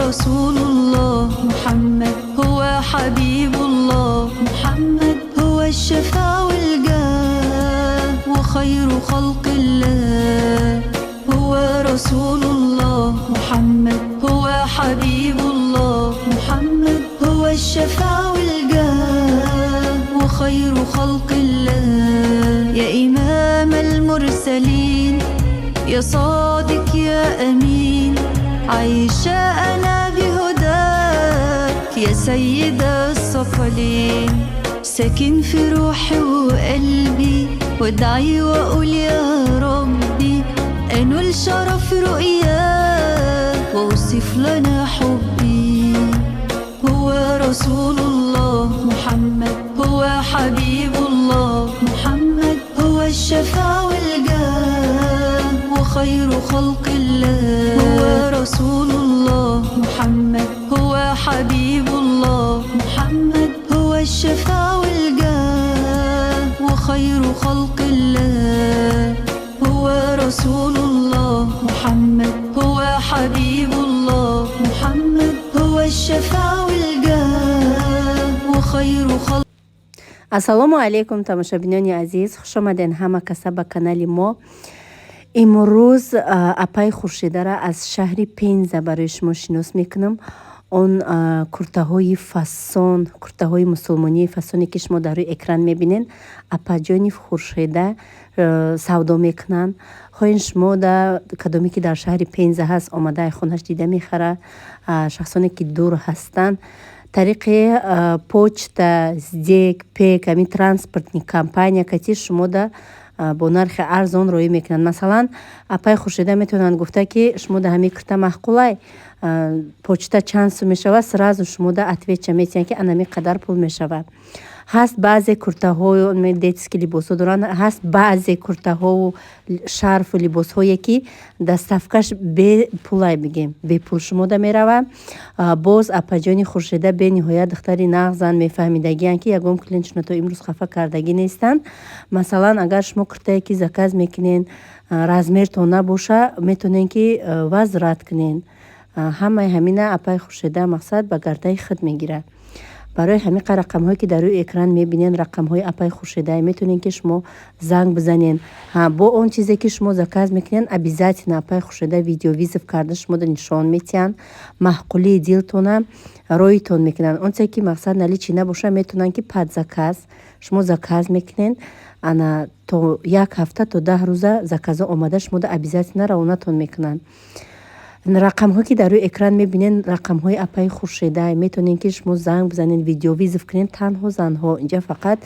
رسول الله محمد هو حبيب الله محمد هو الشفاء والجاه وخير خلق الله هو رسول الله محمد هو حبيب الله محمد هو الشفاء والجاه وخير خلق الله يا إمام المرسلين يا صادق يا أمين عايشة أنا بهداك يا سيد الثقلين ساكن في روحي وقلبي وادعي وأقول يا ربي أنول شرف رؤياك وأوصف لنا حبي هو رسول الله محمد هو حبيب الله محمد هو الشفاء والجاه وخير خلق الله هو رسول الله محمد هو حبيب الله محمد هو الشفاء والجاه وخير خلق الله هو رسول الله محمد هو حبيب الله محمد هو الشفاء والجاه وخير خلق. ассалому алейкум тамошобинони азиз, хуш омаден ҳама каса ба канали мо. имрӯз апай хуршидара аз шаҳри Пенза барои шумо шинос мекунам. он куртаҳои фасон, куртаҳои мусулмонии фасоне ки шумо дар рӯи экран мебинен, апаҷони хуршида савдо мекунанд. хоҳен шумо да кадоме ки дар шаҳри Пенза ҳаст омада айхонаш дида мехара. шахсоне ки дур ҳастанд тариқи почта, здек, пек, ҳамин транспортни компания кати шумо да бо нархи арзон роӣ мекунанд. масалан апай хуршида метавонанд гуфта ки шумо да ҳамин курта маҳқулай почта чанд сум мешава, сразу шумо да ответча метиҳанд ки анами қадар пул мешава. ҳаст баъзе куртаҳо детски либосҳо доранд, ҳаст баъзе куртаҳо шарфу либосҳое ки дастафкаш бепулай бигем бепул шумо да мерава. боз апаҷони хуршида бениҳоят духтари нағзан мефаҳмидагиянд ки ягон клиентшона то имрӯз хафа кардагӣ нестанд. масалан агар шумо куртае ки заказ мекунен размертон набоша метавонен ки возврат кунен. ҳамаи ҳамина апай хуршида мақсад ба гардаи худ мегира. барои ҳамиқа рақамҳое ки дар рӯи экран мебинен рақамҳои апай хуршида метавонен ки шумо занг бизанен. бо он чизе ки шумо заказ мекунен обязательно апай хуршида видеовизов карда шумо да нишон метиҳанд, маҳқулии дилтона роитон мекунанд. он чизе ки мақсад наличӣ набоша метавонанд ки пад заказ шумо заказ мекунен, ана то як ҳафта то 10 рӯза заказо омада шумо да обязательно равонатон мекунанд. рақамҳое ки дар рӯи экран мебинен рақамҳои апай хуршида метавонен ки шумо занг бизанен, видеовизов кунен. танҳо занҳо, инҷа фақат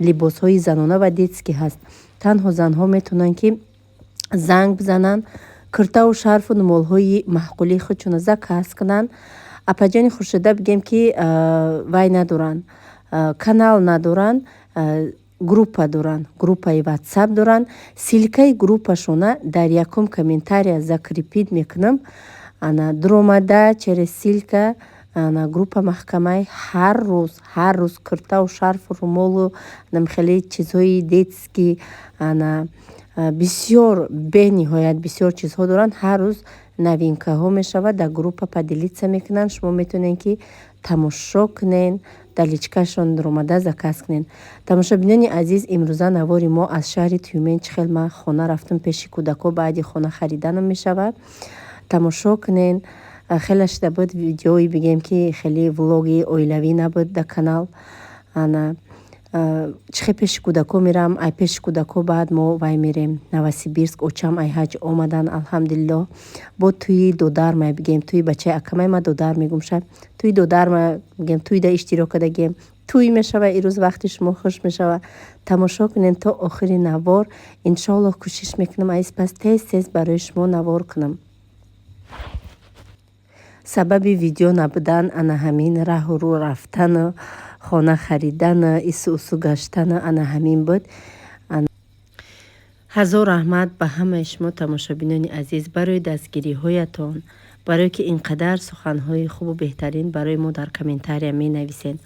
либосҳои занона ва детски ҳаст. танҳо занҳо метавонанд ки занг бизананд, куртаву шарфу нумолҳои маҳқулии худшона заказ кунанд. апаҷони хуршида бигем ки вай надоранд, канал надоранд, группа доранд, группаи ватсап доранд. силкаи группашона дар якум комментария закрепид мекунам. ана дромада через силка ана группа маҳкамаи ҳар рӯз куртаву шарфу румолу намхели чизҳои детски ана бисёр бениҳоят бисёр чизҳо доранд. ҳар рӯз новинкаҳо мешавад, дар группа падилитса мекунанд. шумо метавонен ки тамошо кунен, даличкашон ромада заказ кунен. тамошобинони азиз, имрӯза навори мо аз шаҳри Тюмень чихел ма хона рафтам пеши кӯдако, баъди хона хариданам мешава. тамошо кунен. хеле шида буд видеои бигем ки хеле влоги оилавӣ набуд дар канал. ана чихел пеши кӯдако мерам, ай пеши кӯдако баъд мо вай мерем Новосибирск. очам ай ҳаҷ омадан алҳамдулиллоҳ. бо туи додармай бигем, туи бачаи акамай ма додар мегумша, туи додарма бигем, туи да иштирок кардагем, туи мешава. ирӯз вақти шумо хуш мешава. тамошо кунен то охири навор. иншоаллоҳ кӯшиш мекунам айс пас тез барои шумо навор кунам. сабаби видео набудан ана ҳамин раҳу рӯ рафтану хона харидану ису гаштану ана ҳамин буд. ҳазор раҳмат ба ҳамаи шумо тамошобинони азиз барои дастгириҳоятон, барое ки инқадар суханҳои хубу беҳтарин барои мо дар комментария менависен.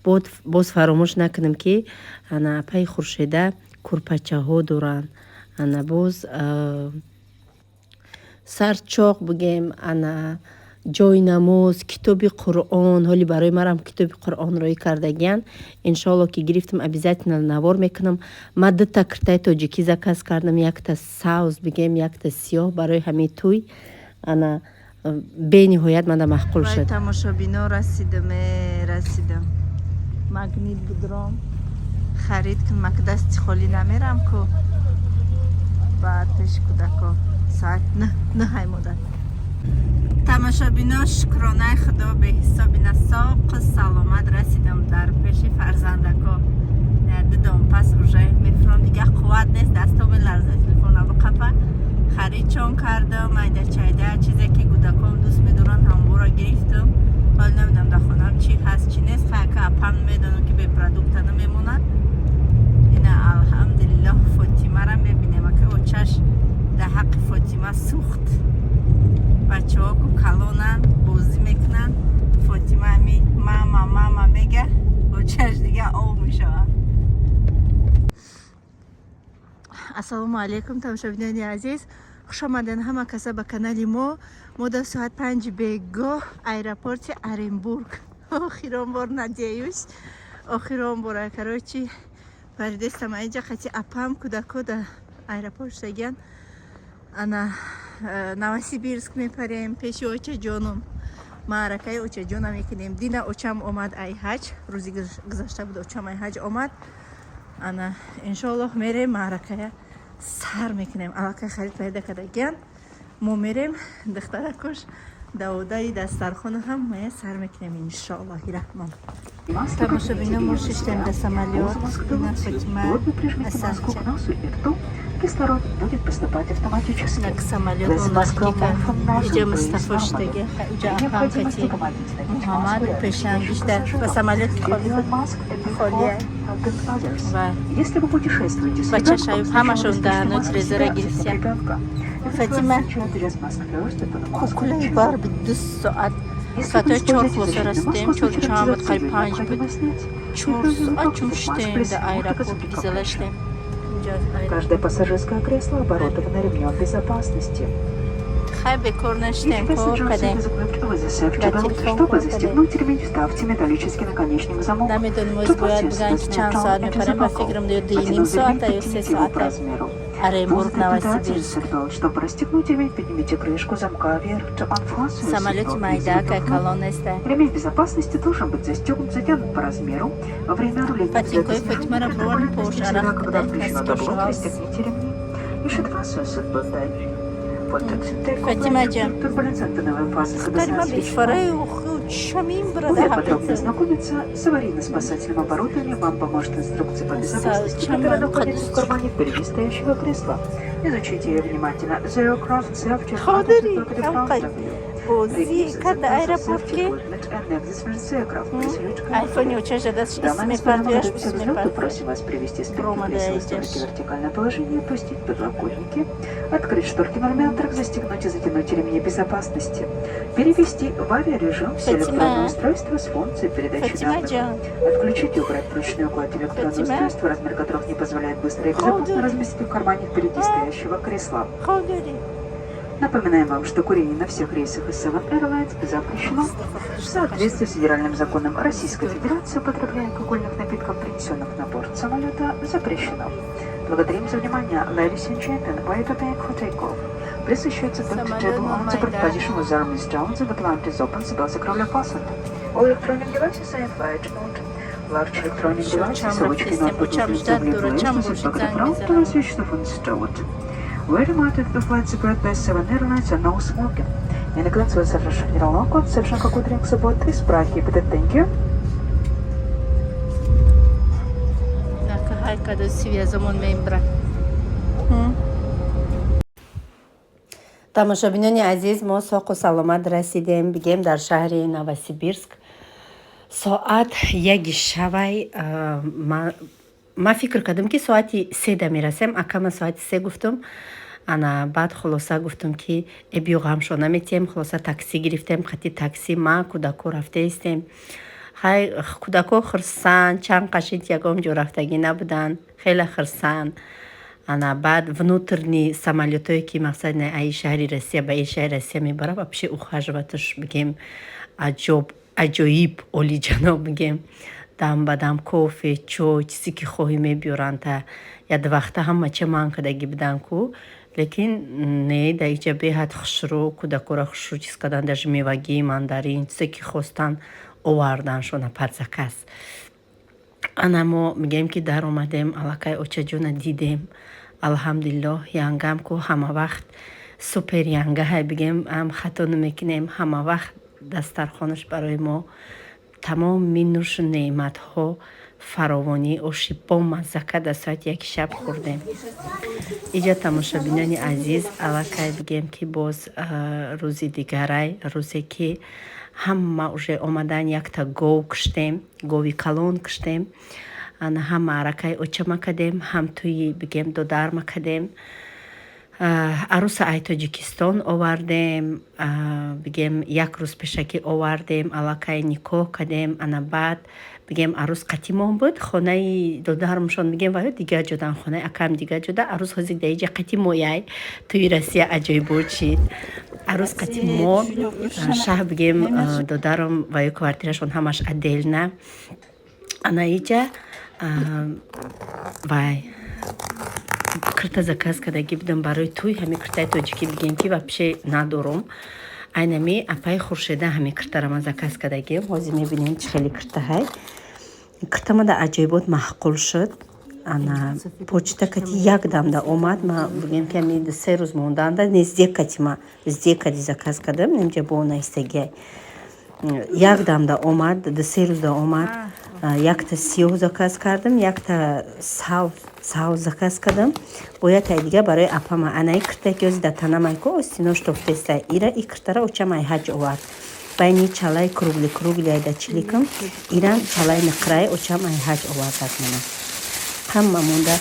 боз фаромӯш накунем ки ана апаи хуршида курпачаҳо доранд, ана боз сарчоқ бигем, ана ҷойи намоз, китоби Қуръон, ҳоли барои марам китоби Қуръонро кардагиян. Иншоалло ки гирифтам, обязательно навор мекунам. Ма дута киртаи тоҷикӣ заказ кардам, якта саус бигем, якта сиёҳ барои ҳамин тӯй. Ана бениҳоят мана маъқул шуд. Тамошобино расидам. Магнит будром харид кун, ма ки дасти холӣ намерам ку. Баъд пеши кӯдако соат 9 мудат. Тамошобино, шукронаи худо беҳисоби насоқ саломат расидам дар пеши фарзандако. Дидам пас уже мефром дига қувват нест, дастам меларзад, телефона биқапа. Харидчон кардам, айда чайда чизе ки кӯдакон дӯст медоранд ҳамбуро гирифтам. ҳол намедонам дар хонам чӣ ҳаст чӣ нест. хака апам медонам ки бепродукта намемонад. ина алҳамдулиллоҳ фотимара мебинем ки очаш дар ҳаққи фотима сӯхт. бачаҳо ку калонан бозӣ мекунанд, фотима ами мама мега, очаш дига ов мешавад. ассалому алайкум тамошобинони азиз, хушомадед ҳама каса ба канали мо дар соат 5 бегоҳ аэропорти Оренбург. охирон бор надеюсь, охирон бор короче паридестам айҷа хати апам кӯдако да аэропорт шудагиян. ана Новосибирск мепарем пеши очаҷоном. маъракаи очаҷона мекунем. дина очам омад айҳаҷ, рӯзи гузашта буд очам айҳаҷ омад. ана иншоаллоҳ мерем маъракая сар мекунем. аллакай харид пайда кардагиян. мо мерем духтаракош даводаи дастархона ҳам мая сар мекунем иншоаллоҳи раҳмон. Тамошобино, мо шиштем до самолет. Ина Фатима Асанча. Кислород будет поступать автоматически. К самолету у нас кика. Идем из Стафоштеги. Уджа Ахам Кати Мухаммад Пешангишта. По самолету холия. Если вы путешествуете с ребенком, Хамашон да ночь резера гирся. Фатима кукулай бар бит 2 соат. Фатой 4 хлоса растем, 4 чамот қай 5 буд. 4 соат чумштем да аэропорт гизалаштем. Каждое пассажирское кресло оборудовано ремнем безопасности. Чтобы застегнуть ремень, вставьте металлический наконечник в замок. Тут по размеру. Оренбург, Новосибирск. Чтобы расстегнуть ремень, поднимите крышку замка вверх. Самолете Майдака, колонеста. Ремень безопасности должен быть застегнут, затянут по размеру. Во время рулетки когда включено табло, пристегните ремни. Еще 2 сосуд бандажи. Фатимаджан, турбулентная фаза, когда более подробно знакомиться с аварийно-спасательным оборудованием, вам поможет инструкция по безопасности, которая находится в кармане впереди стоящего кресла. Изучите ее внимательно. The aircraft когда аэропортке айфоне учажадас просим вас привести спинку кресла столики в вертикальное положение, опустить подлокотники, открыть шторки на иллюминаторах, застегнуть и затянуть ремни безопасности, перевести в авиарежим все электронные устройства с функцией передачи данных, отключить и убрать вручную кладь электронные устройства, размер которых не позволяет быстро и безопасно разместить в кармане впереди стоящего кресла. Напоминаем вам, что курение на всех рейсах из Seven Airlines запрещено. В соответствии с федеральным законом Российской Федерации употребление алкогольных напитков, принесенных на борт самолета, запрещено. Благодарим за внимание. Ladies and gentlemen, we are preparing for takeoff. Please ensure to put the table on the board position with arm is down, the plant is open, seatbelts are securely fastened. All electronic devices are in flight mode. Large electronic devices, which cannot be used in the to switch the phone stowed. We reminded the flight separate by 7 Airlines and no smoking. In accordance with Surface General Law, conception как drinks about 3 prohibited. Thank you. тамошобинони азиз, мо соқу саломат расидем бигем дар шаҳри Новосибирск. соат 1 шавай. ма фикр кардам ки соати 3 мерасем, акама соати 3 гуфтум. ана баъд хулоса гуфтум ки биё ғамшо наметием. хулоса такси гирифтем, хати такси ма кӯдако рафтаистем. хай кӯдако хирсан, чанд қашид ягон ҷо рафтагӣ набуданд, хеле хирсан. ана баъд внутренний самолетое ки мақсад не аи шаҳри Россия ба ин шаҳри Россия мебара вообще ухаживаташ бигем аҷоиб олиҷаноб бигем дам ба дам кофе чой чизе ки хоҳӣ мебиёранд та ядвақта ҳама ча ман кадаги бидан ку лекин не да иҷа беҳад хушрӯ кӯдакора хушрӯ чиз кадан даже мевагӣ мандарин чизе ки хостан оварданшона падзакас ана мо мигем ки дар омадем аллакай очаҷона дидем алҳамдулиллоҳ янгам ку ҳама вақт супер янгаҳай бигем ам хато намекунем ҳама вақт дастархонаш барои мо тамоми нӯшу неъматҳо фаровонӣ оши бомазза карда соати 1 шаб хӯрдем иҷа тамошобинони азиз аллакай бигем ки боз рӯзи дигарай рӯзе ки ҳама уже омадан якта гов киштем гови калон киштем ана ҳама аракаи очама кадем ҳам туи бигем додарма кадем аруса ай тоҷикистон овардем бигем як рӯз пешакӣ овардем аллакай никоҳ кадем ана баъд бигем арӯз қатимон буд хонаи додармшон бигем ваё дигар ҷодан хонаи акам дигар ҷода арӯз ҳозир да иҷа қатимояй туи Россия аҷоибот шид арӯз қатимо шаҳр бигем додарам ваё квартирашон ҳамаш отдельна ана иҷа вай кирта заказ кадаги будам барои туй ҳами киртаи тоҷикӣ бигем ки вообще надорум айнами апаи хуршеда ҳами киртарама заказ кадагим ҳозир мебинем чӣ хеле киртаҳай киртама да аҷоибот маҳқул шуд ана почта кати як дамда омад ма бигем ки ҳами 3 рӯз монданда нездек катима здек кади заказ кадам немҷа бо наистагиай як дамда омад 2-3 рӯзда омад якта сиёҳ заказ кардам якта савз заказ кардам бояд тай дига барои апама анаи киртае ки ҳозир да танамай ку остинош тофтестай ира и киртара очамай ҳаҷ овард байни чалаи кругли айда чиликам иран чалаи нақрае очамай ҳаҷ овардад мана ҳама монда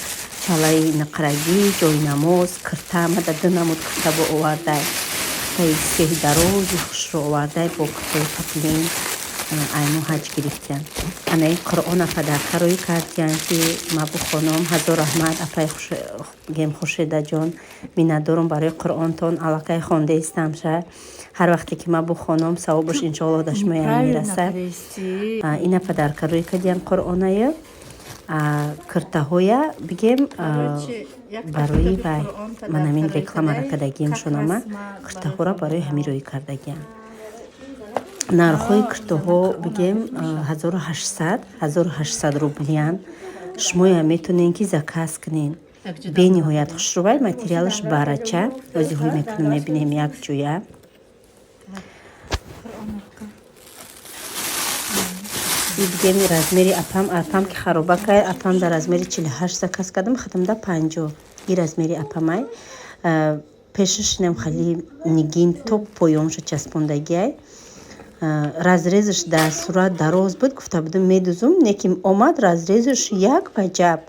чалаи нақрагӣ ҷойнамоз кирта мада динамуд кирта бо овардай киртаи сеҳ дарози хушро овардай бо киртаи патлин айну ҳаҷ гирифтиян анаи қуръона падаркарои кардиян ки ма бухонам ҳазор раҳмат апай гем хуршедаҷон миннатдорам барои қуръонтон аллакай хондаистамша ҳар вақте ки ма бухонам савобаш иншоаллоҳ да шумоям мерасад ина падаркарои кардиян қуръоная киртаҳоя бигем барои вай ман ҳамин рекламара кардагием шунама киртаҳора барои ҳамироӣ кардагиам нархҳои киртаҳо бигем 1800 рублиян шумоям метонен ки заказ кунен бениҳоят хушрӯвай материалаш барача озиҳои мекунем мебинем як ҷоя бигем размери апам ки хароба кард апам дар размери 48 заказ кардам хатамда 50 и размери апамай пешаш инам хали нигин то поёмша часпондагиай разрезаш дар сурат дароз буд гуфта будам медузум неким омад разрезаш як ба ҷаб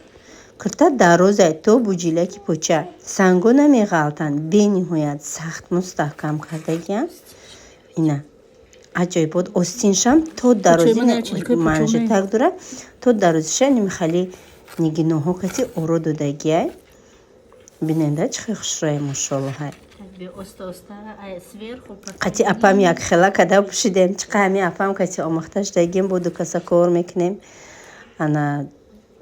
кирта дарозай то буҷилаки поча санго намеғалтанд бениҳоят сахт мустаҳкам кардагиам ина аҷоибот остиншам то дарози манжетак дора то дарозиша нимихали нигиноҳо кати оро додагиай биненда чӣ хел хушрӯяй мошоаллоҳай қати апам як хела када пӯшидем чиқа ҳами апам кати омохта шудагим буду каса кор мекунем ана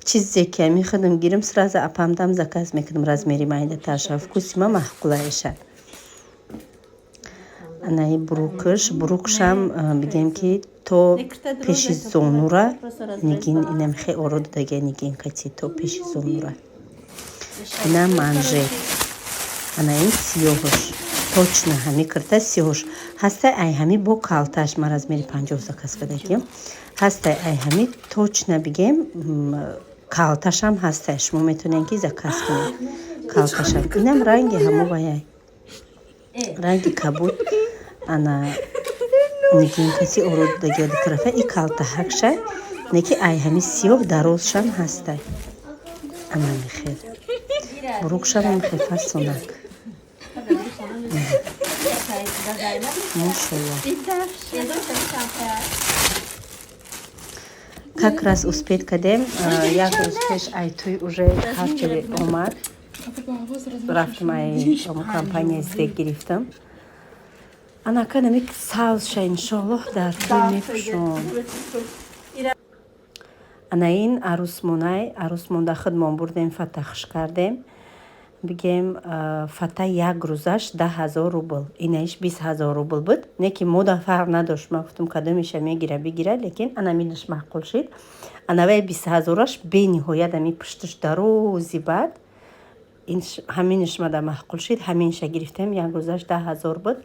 чизе ки ҳами худам гирим сразу апамдам заказ мекунем размери майдатарша вкусима маҳқулаиша анаи бурукшам бигем ки то пеши зонура нигин инам хе оро додагия нигин кати то пеши зонура ина манжет анаи сиёҳуш точно ҳами кирта сиёҳуш ҳастай ай ҳами бо калташ ма размери 50 заказ кардагим ҳастай ай ҳами точно бигем калташам ҳастай шумо метонен ки заказ кунед калташам инам ранги ҳамо ваяй ранги кабуд ана нигин каси орудагиёди тарафа и калтаҳакша неки ай ҳами сиёҳ дарозшам ҳастай ана мехел бурукшам хефа сонак мошаллоҳ как раз успет кадем як рӯз пеш ай туй уже ҳарчи омад рафтам ай компания стек гирифтам. Ана канамик саусша иншоллоҳ дар тӯй мепӯшон. ана ин арӯсмон да хидмон бурдем, фата хиш кардем. бигем фата як рӯзаш 10,000 рубл, инаиш 20,000 рубл буд. Не ки мода фарқ надошт, ман гуфтам кадомиша мегира бигира, лекин ана минаш маъқул шид. Анаваи 20,000-аш бениҳоят ами пушташ дарози бад ҳаминаш мада маъқул шид. ҳаминша гирифтем, як рӯзаш 10,000 буд.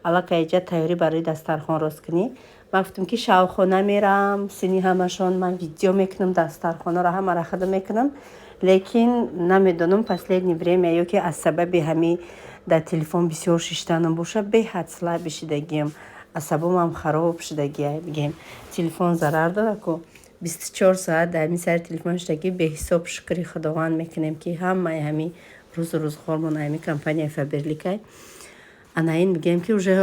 аллакайҷа тайёрӣ барои дастархон рост кунӣ. ман гуфтам ки шавхона мерам, сини ҳамашон ман видео мекунам, дастархонаро ҳамара хидм мекунам. лекин намедонам последнее время ё ки аз сабаби ҳами дар телефон бисёр шиштанам боша беҳад слаби шидагиам, асабомам хароб шидагия. бигем телефон зарар дораку 24 соат дар ҳамин сари телефон шидагӣ беҳисоб шукри худованд мекунем ки ҳамаи ҳами рӯзу рӯзхормон ҳами компания Фаберликай. анаин мигем ки уже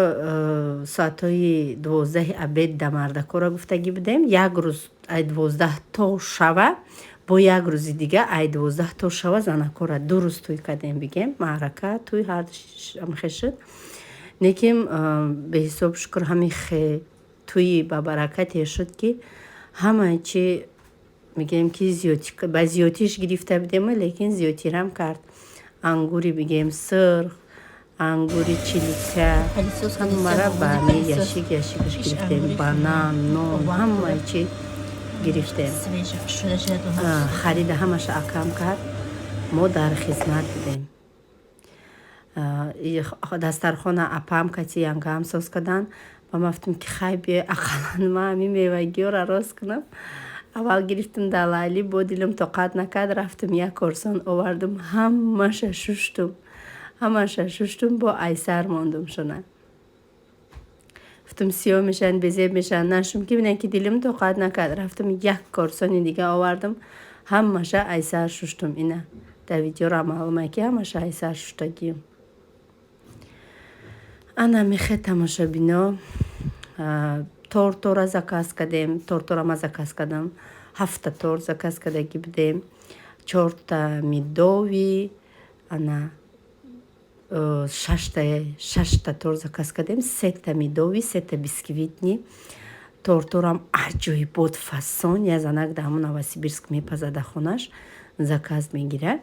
соатҳои 12 абед да мардакора гуфтагӣ будем. як рӯз ай 12 то шава, бо як рӯзи дига ай 12 то шава занакора 2 рӯз тӯй кардем. бигем маърака тӯй ҳамхе шуд. неким беҳисоб шукр ҳами хе тӯи ба баракате шуд ки ҳамаи чи мигем ки ба зиётиш гирифта будем, лекин зиётирам кард. ангури бигем сирх, ангури чилика ҳамара ба ҳами яшикаш гирифтем, банан, нон, ҳамаи чи гирифтем. харида ҳамаша акам кард. мо дар хизмат будем. дастархона апам кати янгам соз кадан. ба ман гуфтам ки хай биёй ақаллан ман ҳамин мевагиёро рост кунам. аввал гирифтам далайли, бо дилам тоқат накард, рафтам як корсон овардам, ҳамаша шуштум, бо айсар мондум шуна. гуфтам сиёҳ мешаванд, безеб мешаванд, нашум ки бинем ки дилам тоқат накард. рафтам як корсони дига овардам, ҳамаша айсар шуштум. ина дар видеоро маълуме ки ҳамаша айсар шуштагиам. ана мехе тамошобино тортора заказ кардем. тортора ма заказ кардам, 7 торт заказ кардагӣ будем, 4 медови, ана 6 торт заказ кардем, 3 медови, 3 бисквитни. торторам аҷоибот фасон, я занак дар ҳамон Новосибирск мепазад дар хонаш заказ мегира.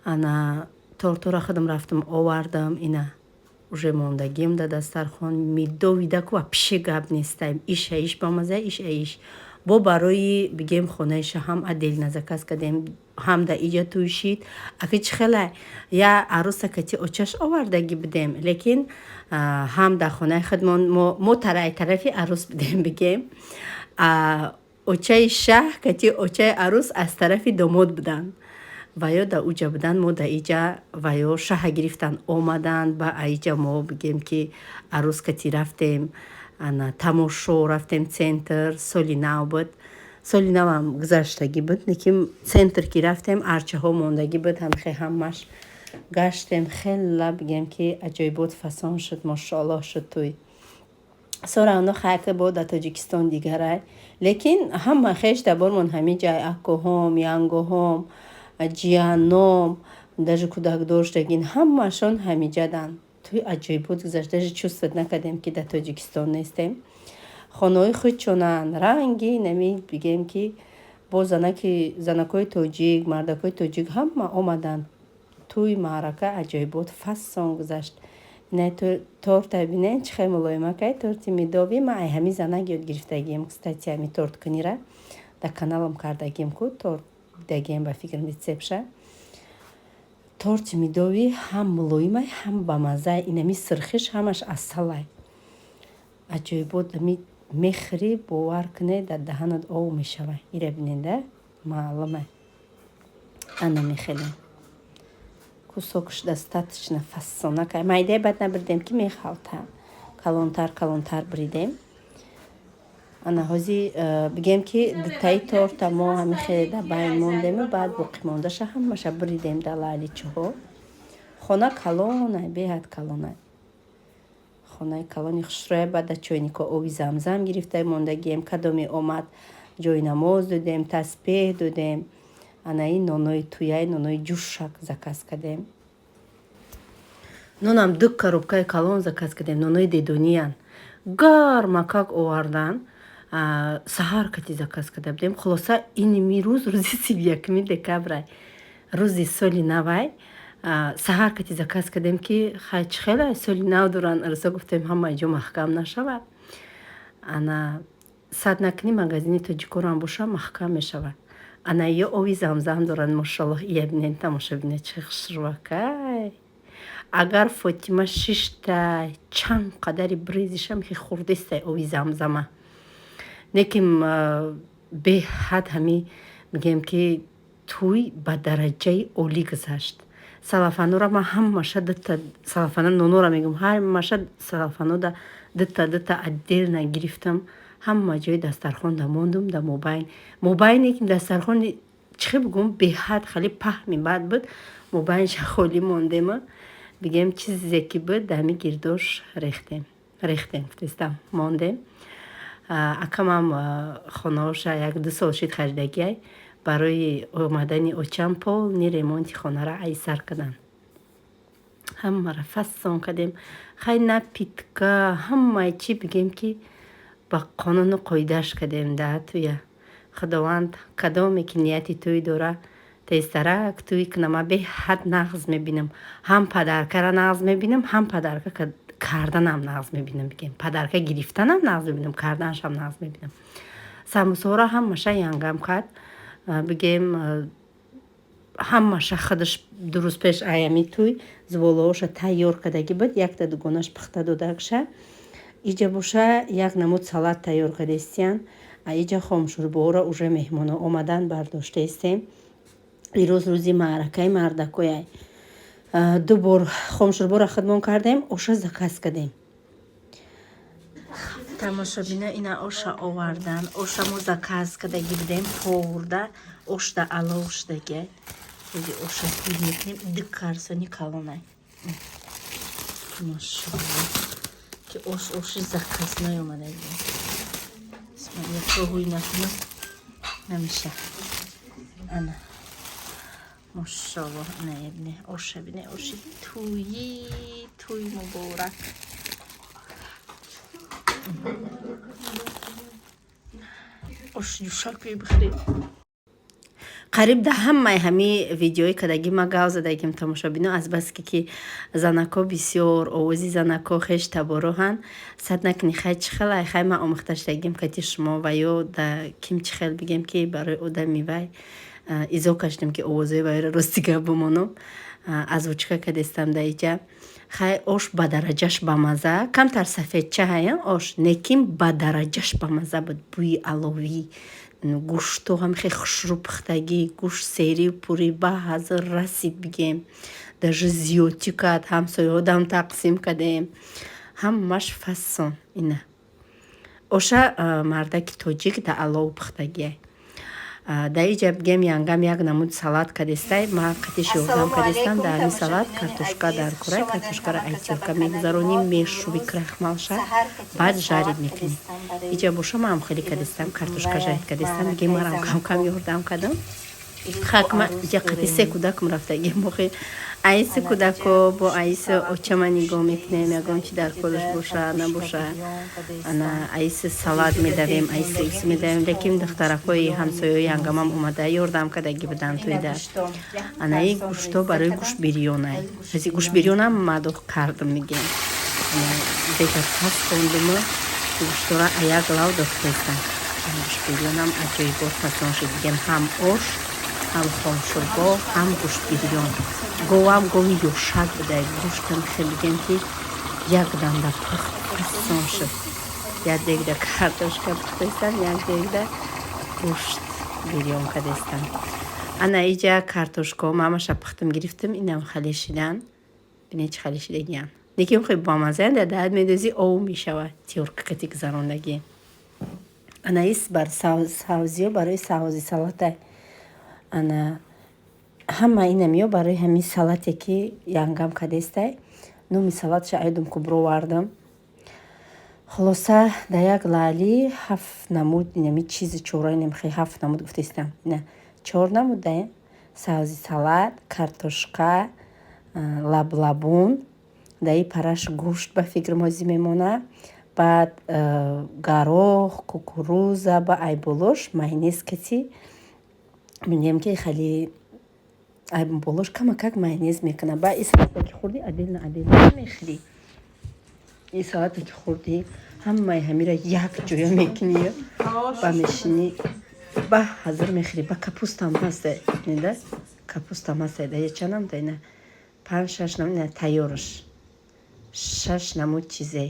ана тортора худам рафтам овардам. ина уже мондагиам да дастархон медовидаку ва пише гап нестаем. иш бамаза, иш бо барои бигем хонаиша ҳам отдельно заказ кардем, ҳам да иҷа тӯйшид. аки чи хела я арӯса кати очаш овардагӣ будем, лекин ҳам дар хонаи худмон мо тарафи арӯс будем бигем. очаи шаҳр кати очаи арӯс аз тарафи домод будан. ва ё да уҷа будан, мо да иҷа ва ё шаҳа гирифтан омаданд. ба аиҷа мо бигем ки арӯс кати рафтем ана тамошо, рафтем центр. соли нав буд, соли навам гузаштагӣ буд, лекин центр ки рафтем арчаҳо мондагӣ буд. ҳамхе ҳамаш гаштем, хела бигем ки аҷоибот фасон шуд, мошоаллоҳ шуд тӯй. соравно хайка бо да Тоҷикистон дигарай, лекин ҳама хеш дабормон ҳами ҷай акоҳом, янгоҳом, ҷияном, даже кӯдак доштагин ҳамашон ҳамиҷадан. тӯй аҷоибот гузашт, даже чувствот накардем ки дар Тоҷикистон нестем. хонаҳои худчонанд, ранги нами бигем ки бо занакои тоҷик, мардакои тоҷик ҳама омаданд. тӯй маърака аҷоибот фасон гузашт. ина торта бинен чӣ хел мулоимакай, торти медови. ма ай ҳами занак ёд гирифтагием, кстати ҳами торткунира дар каналам кардагием ку торт дагием ба фикрам рецептша. торти медови ҳам мулоимай, ҳам бамазай. инами сирхиш ҳамаш асалай. аҷоибот мехӯри, бовар кунед дар даҳанат ов мешавад. ира бинеда маълуме. ана мехелем кусокш достаточно фасонакай. майдаи бад набирдем ки мехалта. калонтар биридем. ана ҳози бигем ки дитаи торта мо ҳамихеле дар байн мондему, баъд боқӣ мондаша ҳамаша биридем дар лайличаҳо. хона калонай, беҳад калонай. хонаи калони хушрӯя. баъда чойнико оби замзам гирифта мондагием. кадоме омад ҷойнамоз додем, таспеҳ додем. анаи нонои туяй, нонои ҷӯшак заказ кардем. нонам 2 коробкаи калон заказ кардем, нонои дедониян. Гармакак овардан, саҳар кати заказ карда будем. Хулоса иними рӯз, рӯзи 31 декабрай, рӯзи соли навай, саҳар кати заказ кардем ки хай чӣ хеле соли нав доран. Рӯза гуфтем ҳамаи ҷо маҳкам нашавад. Ана сад накни магазини тоҷикорам боша маҳкам мешавад. Ана ё ови замзам доранд, мошаллоҳ. Ия бинед, тамоша бинед чӣ хушрувакай. Агар Фотима 6та чанд қадари брезишам ки хурдистай ови замзама. Неким беҳад ҳами мигем ки туй ба дараҷаи олӣ гузашт. Салафанора ма ҳамаша дата салафана нонора мегум, ҳамаша салафанода дата отдельно гирифтам. Ҳама ҷои дастархон да мондум да мобайне ки дастархони чӣ бигум беҳад хали паҳми бад буд. Мобайнша холӣ мондема. Бигем чизе ки буд дами гирдош рехтем фиристам мондем. Акамам хонаоша 1-2 сол шид харидагиай. Барои омадани очам полни ремонти хонара айсар кадан. Ҳамара фасон кардем. Хай напитка ҳамаи чӣ бигем ки ба қонуну қоидааш кардем да туя. Худованд кадоме ки нияти туй дора тезтарак туй кунама беҳад нағз мебинам. Ҳам падаркара нағз мебинам, ҳам падарка карданам нағз мебинам. Бигем падарка гирифтанам нағз мебинам, карданашам нағз мебинам. Самусора ҳамаша янгам кард. Бигем ҳамаша худаш 2 рӯз пеш аями туй зуволаоша тайёр кардаги буд. Якта дугонаш пухта додагша. Иҷа боша як намуд салат тайёр кардестиян. Иҷа хомшурбоора уже меҳмоно омадан бардоштестем. Ирӯз рӯзи маъракаи мардакояй. 2 бор хомшурбора хидмон кардем, оша заказ кардем. Тамошобина ина оша овардан. Ошамо заказ кардаги будем повурда. Ошда алов шудагиай. Рӯзи оша кӯй мекунем. 2 карсони калонай. Машаллоҳ. Ки оши заказной омадаги. Якчоҳуй накунам. Намеша. Ана. Машаллоҳ. Ина ябине. Оша бине. Оши туй муборак. Ош ҷӯшак бибихӯред. қариб да ҳамаи ҳами видеои кадаги ма гав задагим тамошобино азбаски ки занако бисёр овози занако хеш табороҳан сад накни хай чихелай хай ма омӯхта шудагим кати шумо ва ё да ким чихел бигем ки барои одами вай изо каштем ки овозои вайро ростига бимонам азвучка кадестам да иҷа хай ош ба дараҷаш ба маза камтар сафедча ҳая ош неким ба дараҷаш ба маза буд бӯи аловӣ гӯшто ҳам хеле хушрӯ пухтагӣ гӯшт сери пурӣ ба ҳазр расид бигем даже зиёдтӣ кард ҳамсояодам тақсим кардем ҳамаш фасон ина оша мардаки тоҷик да алов пухтагиай да иҷа бигем янгам як намуд салат кадестай ма қатиши ёдам кадестам да ҳами салат картошка дар курай картошкара айтёрка мегузароним мешуби крахмалша баъд жарид мекунем иҷа боша маам хеле кадестам картошка жарид кадестам бигем марам кам ёрдам кардам хакма иҷа қати 3 кӯдакм рафтагем бохи айси кӯдако бо айси очама нигоҳ мекунем ягон чи дар колаш боша набоша ана айси салат медавем айси ус медавем лекин духтаракои ҳамсояи янгамам омада ёрдам кардаги буданд тӯйда анаи гӯшто барои гӯштбирёнай ҳази гӯштбирёнам мадоҳ кардам мегем бега пас хондумо гӯштора аяк лав дохтестам гӯштбирёнам аҷоибот фасон шуд бигем ҳам ош ҳам хомшурбо ҳам гӯштбирён говам гови ёшак будай гӯштам хеле бигем ки як данда пухт фасон шуд як дегда картошка пухтестам як дегда гӯштбирён кадестам ана иҷа картошко мамаша пухтам гирифтам инам халешидан бине чӣ халешидагиян неким хӯи бамазаан да даҳад медозӣ ов мешавад тёрка кати гузарондагӣ ана ис бар савзиё барои савзи салатай ана ҳама инамиё барои ҳамин салате ки янгам кадестай номи салатша айдум кубро вардам хулоса да як лаъли 7 намуд инами чизи чораи намхи 7 намуд гуфтестам ина 4 намудаем. Сабзи салат, картошка, лаблабун, даи параш гӯшт ба фикрмозӣ мемонад, баъд гарох, кукуруза ба айболош, майонез кати мегӯем ки хеле айболош камакак майонез мекунад. Баъд ин салата ки хӯрдӣ адилна намехӯрӣ. Ин салата ки хӯрдӣ ҳамаи ҳамира як ҷоя мекунӣ ба мешинӣ ба ҳазир мехӯрӣ. Ба капустам ҳаста нида капустам ҳаста да чанам да ина 5-6 намуд ина тайёрш 6 намуд чизе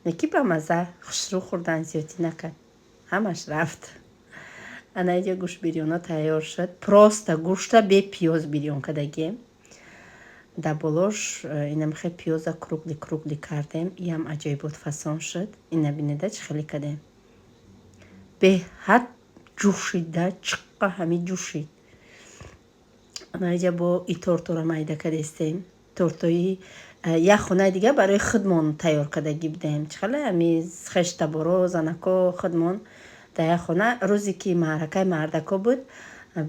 неки ба маза хушрӯ хӯрдан зиёдӣ накард ҳамаш рафт. Ана иҷа гӯшт бирёна тайёр шуд. Просто гӯшта бе пиёз бирён кардагем. Дар болош ина мехоҳ пиёза кругли кардем. Иам аҷоибот фасон шуд. Ина бинеда чӣ хеле кардем. Беҳад ҷӯшида чиққа ҳами ҷӯшид. Ана иҷа бо и тортора майда кардестем. Тортои як хонаи дига барои худмон тайёр кардагӣ будем. Чӣ хеле ҳами хештаборо занако худмон дар як хона рӯзе ки маъракаи мардако буд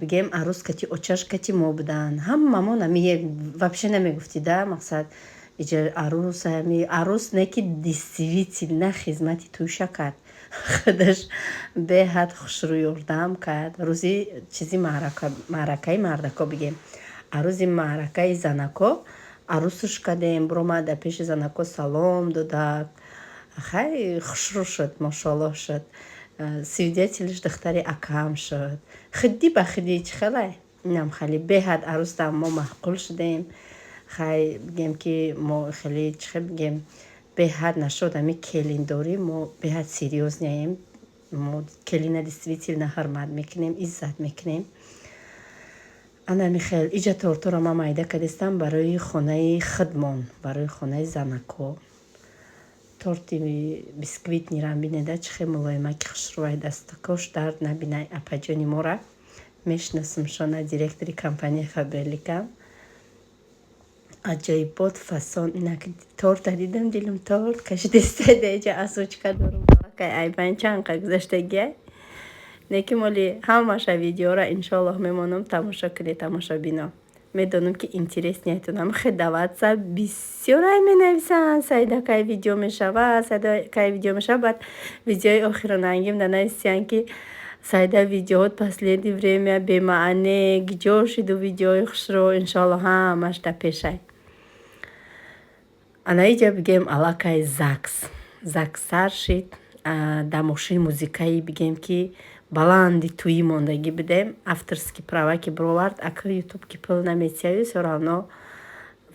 бигем арӯз кати очаш кати мо буданд. Ҳамамон ҳами вообще намегуфтида мақсад иҷа арӯз не ки действительно хизмати туша кард. Худаш беҳад хушрӯ ёрдам кард. Рӯзи чизи маъракаи мардако бигем. Арӯзи маъракаи занако арӯсш кардем. Биромад дар пеши занако салом додак. Хеле хушрӯ шуд, машоаллоҳ шуд. Свидетелиш духтари акаам шуд. Худӣ ба худӣ чӣ хеле инам хеле беҳад арӯстам мо маъқул шудем. Хай бигем ки мо хеле чӣ хел бигем беҳад нашуд ҳами келиндорӣ мо беҳад серьёзняем. Мо келина действительно ҳурмат мекунем, иззат мекунем. Ана михел иҷа тортора ма майда кардестам барои хонаи худмон, барои хонаи занако. Торти бисквитнирам бинеда чӣ хел мулоимаки хушрӯи дастакош дард набинай. Апаҷони мора мешиносимшона директори компанияи Фаберликам. Аҷоибот фасон инак торта дидам дилам торт кашидеста иҷа асучка дорум балакай айбанчанқа гузаштагиай. Неки моли ҳамаша видеора иншоаллоҳ мемонам тамошо кунед тамошобино. Медонам ки интереснеятон ҳамахе даватса бисёрай менависанд. Саидакай видео мешавад, саидакай видео мешавад. Баъд видеои охиронангим данависиянд ки Саида видеоҳот последнее время бемаъне гиҷо шиду видеои хушрӯ иншоаллоҳ ҳамаш да пешай. Ана иҷа бигем аллакай закс сар шид. Дар мошини музикаи бигем ки баланди туӣ мондагӣ будем. Авторски права ки бировард ака ютуб ки пул наметиявӣ все равно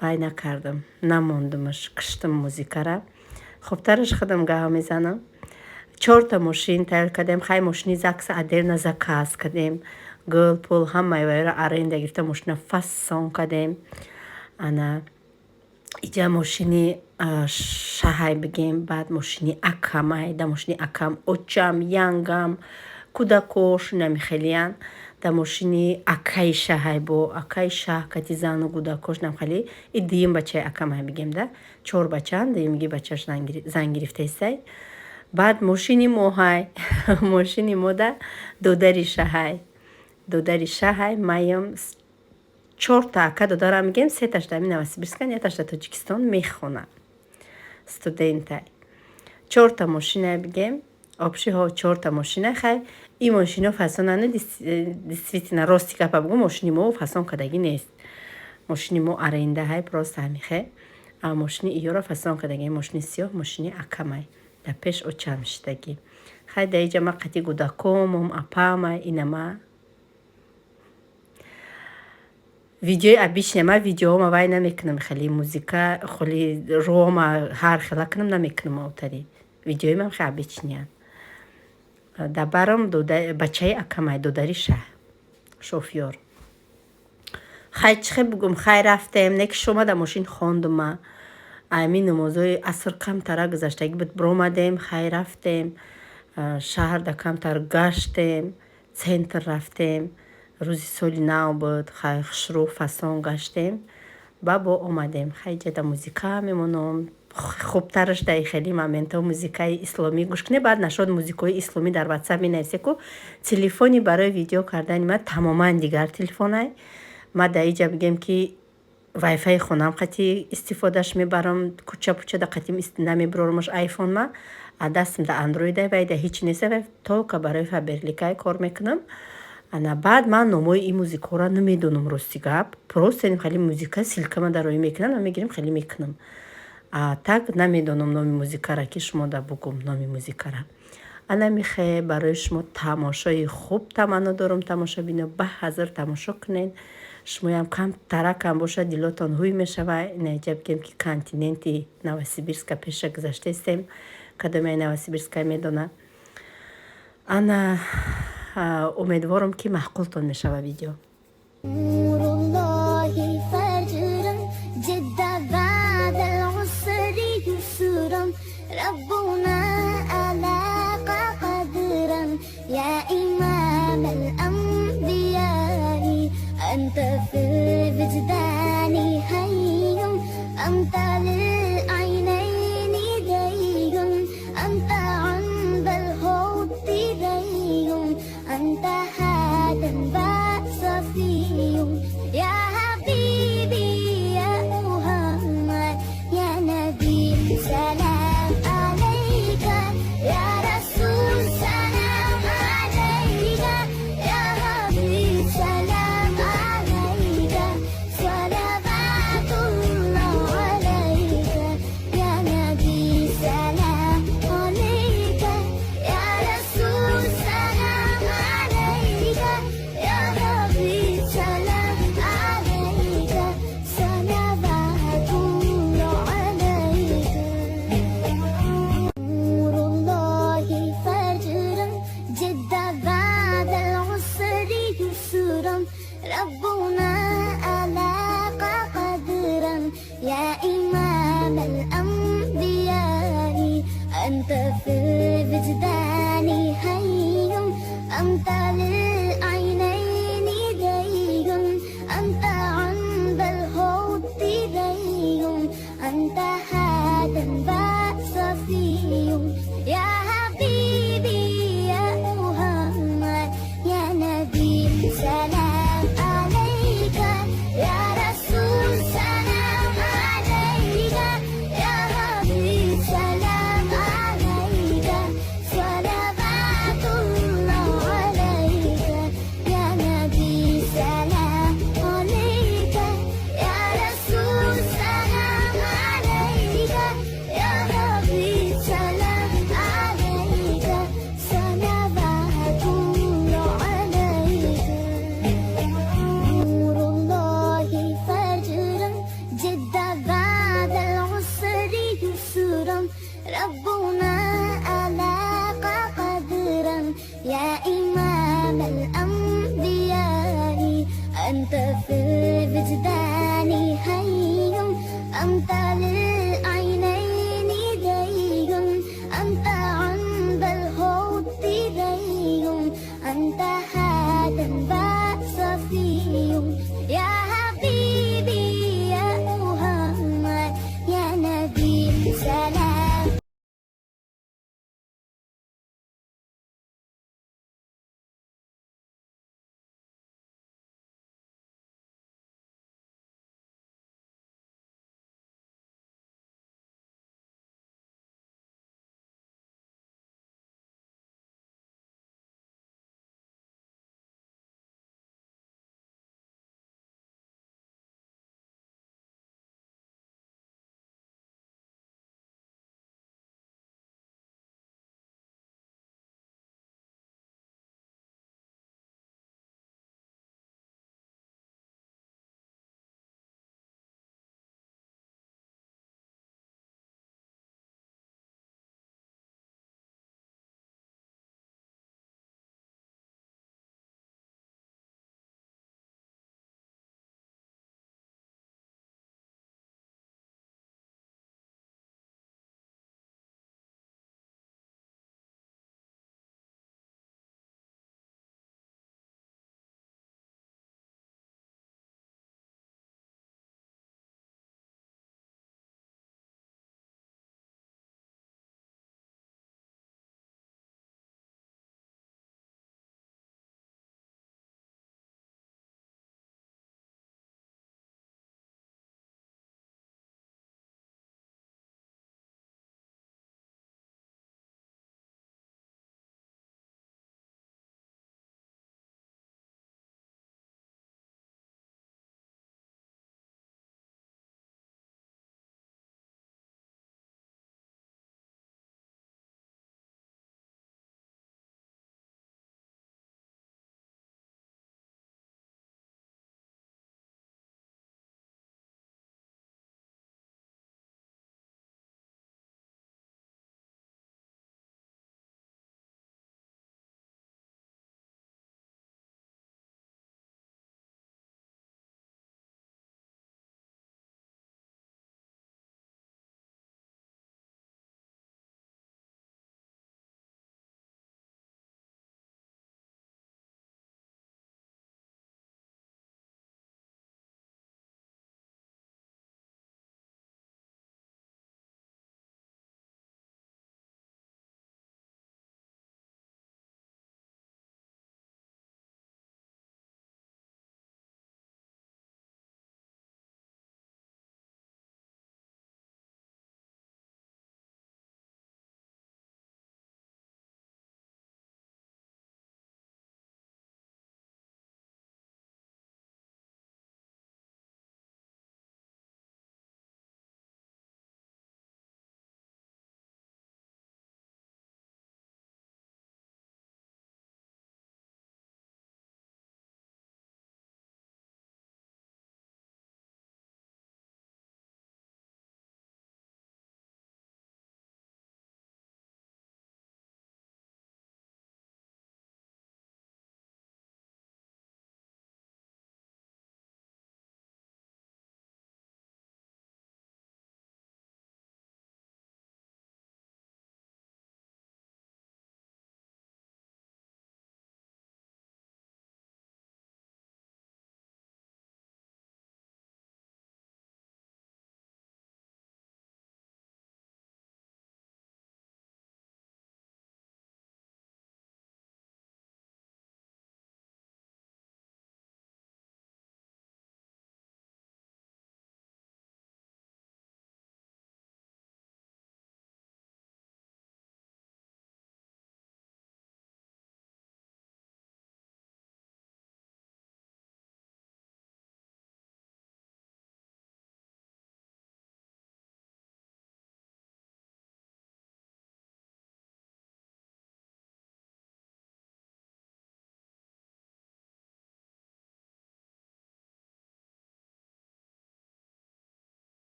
вай накардам. Намондамаш киштам музикара. Хубтараш худам гаҳва мезанам. 4 мошин тайёр кардем. Хай мошини закса отдельно заказ кардем. Гул пул ҳамаи вайро аренда гирифта мошина фасон кардем. Ана иҷа мошини шаҳай бигем. Баъд мошини акамай. Да мошини акам очам янгам кӯдакош намихелиян. Да мошини акаи шаҳай бо акаи шаҳ кати зану кӯдакош намхели и дуюм бачаи акамай бигем да 4 бачаан дуюмги бачаш зан гирифтаистай. Баъд мошини моҳай мошини мода додари шаҳай маём 4 ака додарам мигем 3 дами Новосибирскан 1 Тоҷикистон мехонад студентай. 4 мошина бигем обшиҳо 4 мошина хай ин мошино фасонане действительно рости гапа бигӯ мошини мо фасон кардагӣ нест. Мошини мо аренда ҳай просто ҳамихе. А мошини иёра фасон кардагӣ мошини сиёҳ мошини акамай да пеш очам шидагӣ. Хай да иҷа ма қати гудакомум апамай инама видеои обичне ма видеома вай намекунам хеле музика холи рома ҳар хела кунам намекунам авторӣ. Видеои мам хеле обичнян. Дабарам бачаи акамай додари шаҳ шофёр. Хай чӣ хел бигӯм хай рафтем неки шомада мошин хондума ами намозои аср камтара гузаштагӣ буд. Биромадем хай рафтем шаҳр да камтар гаштем центр рафтем. Рӯзи соли нав буд хай хушрӯ фасон гаштем ба бо омадем. Хай ҷада музика мемонам хубтараш дай хеле моментҳо музикаи исломӣ гӯш кунед. баъд нашод музикаи исломӣ дар WhatsApp менависе ку телефони барои видео кардани ман тамоман дигар телефонай. ма дар иҷа бигем ки вайфай хонам қати истифодаш мебарам, куча пучада қати намебирорамаш айфон ма а дастам да андроидай вай да ҳеч неса толка барои фаберликай кор мекунам. ана баъд ман номои ин музикаро намедонам рости гап. Просто хали музика силкама дарои мекунам ва мегирам хали мекунам. Так намедонам номи музикара ки шумо да бугум номи музикара. ана михе барои шумо тамошои хуб таманно дорам. тамошобино баҳазар тамошо кунед. шумоям кам таракам боша дилотон ҳуй мешава. наҷа бигем ки континенти Новосибирска пеша гузаштаистем. кадомаи Новосибирска медона. ана امیدوارم که محقولتون میشوه ویدیو. نور الله فجرا جد بعد العسر يسرا ربنا ألاق قدرا يا إمام الأنبياء أنت في الوجدان حي أنت للعينين دي أنت عند الحوض دي أنت هذا صفي يا حبيبي يا محمد يا نبي سلام عليك يا رسول سلام عليك يا حبيب سلام عليك صلوات الله عليك يا نبي سلام عليك يا رسول سلام عليك يا حبيب سلام عليك صلوات الله عليك نور الله فجرا جد بعد العسر يسرا ربنا ألاق قدرا يا إمام الأنبياء أنت في الوجدان حي أنت للعينين دي أنت عند الحوض دي أنت هذا صفي يا حبيبي يا محمد يا نبي سلام عليك يا رسول سلام عليك يا حبيب سلام عليك صلوات الله عليك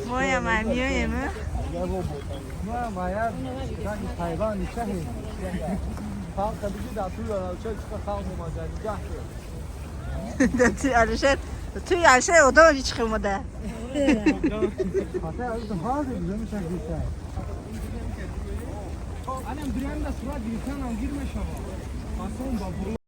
Moja mamiye mi? Dati Alişer, توی Alişer odama bir çıkıyor da. Annem duran da surat girsen girme şama. Basın babur.